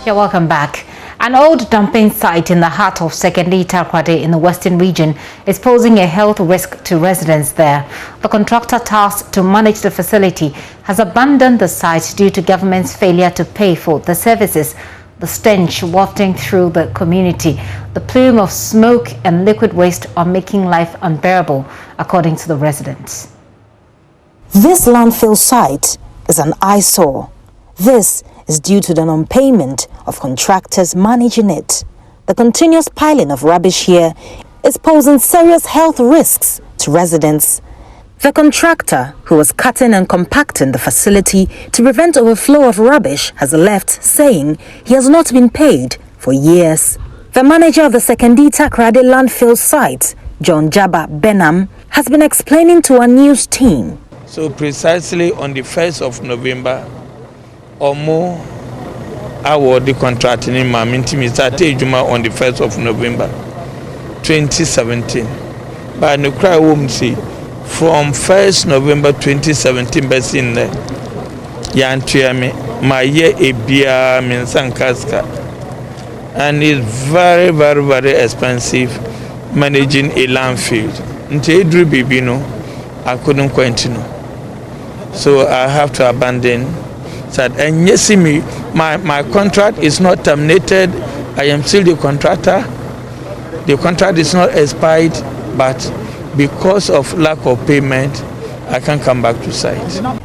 You're welcome back. An old dumping site in the heart of Sekondi Takoradi in the Western region is posing a health risk to residents there. The contractor tasked to manage the facility has abandoned the site due to government's failure to pay for the services. The stench wafting through the community, the plume of smoke and liquid waste are making life unbearable, according to the residents. This landfill site is an eyesore. This is due to the non-payment of contractors managing it. The continuous piling of rubbish here is posing serious health risks to residents. The contractor, who was cutting and compacting the facility to prevent overflow of rubbish, has left, saying he has not been paid for years. The manager of the Sekondi Takoradi Landfill Site, John Jaba Benham, has been explaining to our news team. So precisely on the 1st of November, Omo award the contract in Mamintimi started on the 1st of November 2017. But no cry won't see from 1st November 2017 basin there. Yantriame my year a beer minsankaska. And it's very, very, very expensive managing a landfill. Until Bibino, I couldn't continue. So I have to abandon that. And yes, me, my contract is not terminated. I am still the contractor. The contract is not expired, but because of lack of payment, I can't come back to site.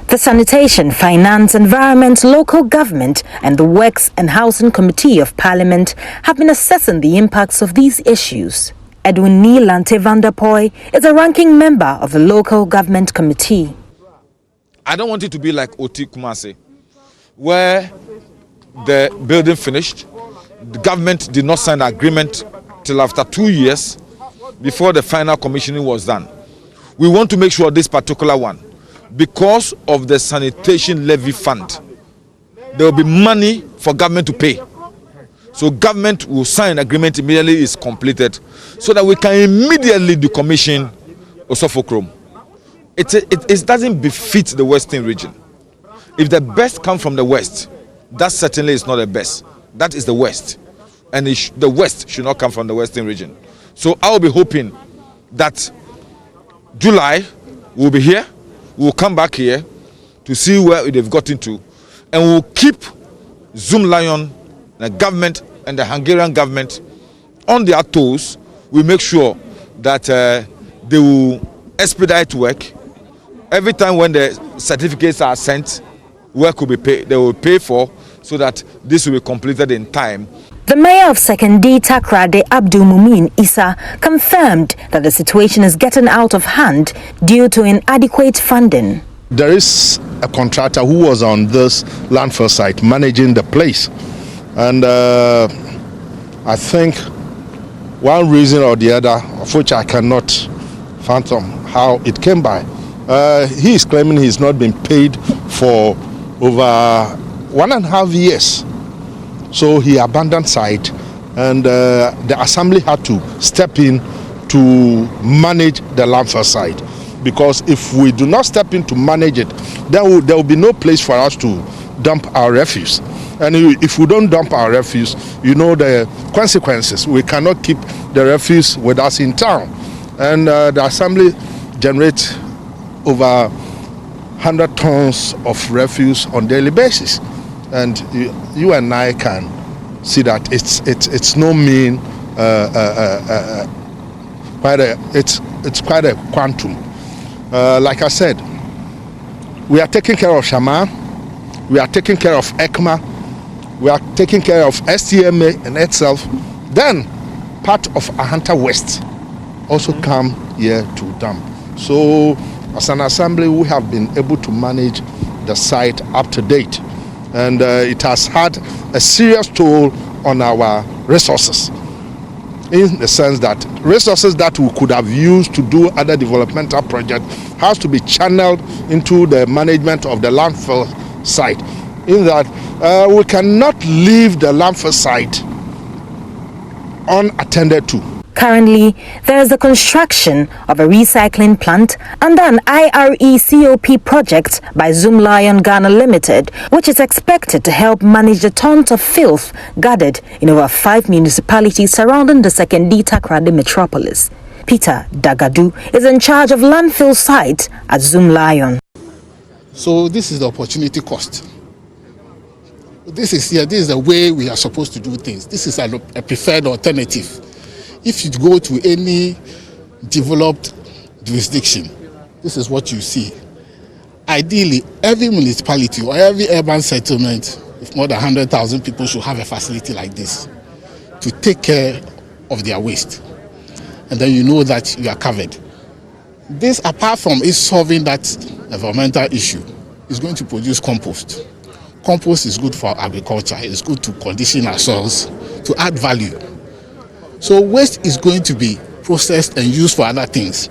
The Sanitation, Finance, Environment, Local Government and the Works and Housing Committee of Parliament have been assessing the impacts of these issues. Edwin Nilante Vanderpoy is a ranking member of the Local Government Committee. I don't want it to be like Oti Kumasi, where the building finished, the government did not sign an agreement till after 2 years before the final commissioning was done. We want to make sure this particular one, because of the sanitation levy fund, there will be money for government to pay. So government will sign an agreement immediately it's completed, so that we can immediately decommission Osofokrom. It doesn't befit the Western region. If the best come from the West, that certainly is not the best. That is the West. And the West should not come from the Western region. So I will be hoping that July we'll be here, we'll come back here to see where they've gotten to, and we'll keep Zoomlion, the government and the Hungarian government on their toes. We make sure that they will expedite work. Every time when the certificates are sent, work will be paid. They will pay for, so that this will be completed in time. The mayor of Sekondi Takoradi, Abdul Mumin Issa, confirmed that the situation is getting out of hand due to inadequate funding. There is a contractor who was on this landfill site managing the place. And I think one reason or the other, of which I cannot fathom how it came by, he is claiming he's not been paid for over 1.5 years. So he abandoned site, and the assembly had to step in to manage the landfill site. Because if we do not step in to manage it, there will be no place for us to dump our refuse. And if we don't dump our refuse, you know the consequences. We cannot keep the refuse with us in town. And the assembly generates over 100 tons of refuse on a daily basis. And you and I can see that it's no mean it's quite a quantum. Like I said, we are taking care of Shaman, we are taking care of ECMA, we are taking care of STMA and itself. Then part of Ahanta West also come here to dump. So as an assembly, we have been able to manage the site up to date. And it has had a serious toll on our resources, in the sense that resources that we could have used to do other developmental projects has to be channeled into the management of the landfill site. In that we cannot leave the landfill site unattended to. Currently, there is the construction of a recycling plant under an IRECOP project by Zoomlion Ghana Limited, which is expected to help manage the tons of filth gathered in over 5 municipalities surrounding the Sekondi Takoradi metropolis. Peter Dagadu is in charge of Landfill Site at Zoomlion. So this is the opportunity cost. This is the way we are supposed to do things. This is a preferred alternative. If you go to any developed jurisdiction, this is what you see. Ideally, every municipality or every urban settlement with more than 100,000 people should have a facility like this to take care of their waste. And then you know that you are covered. This, apart from it solving that environmental issue, is going to produce compost. Compost is good for agriculture. It's good to condition our soils, to add value. So waste is going to be processed and used for other things.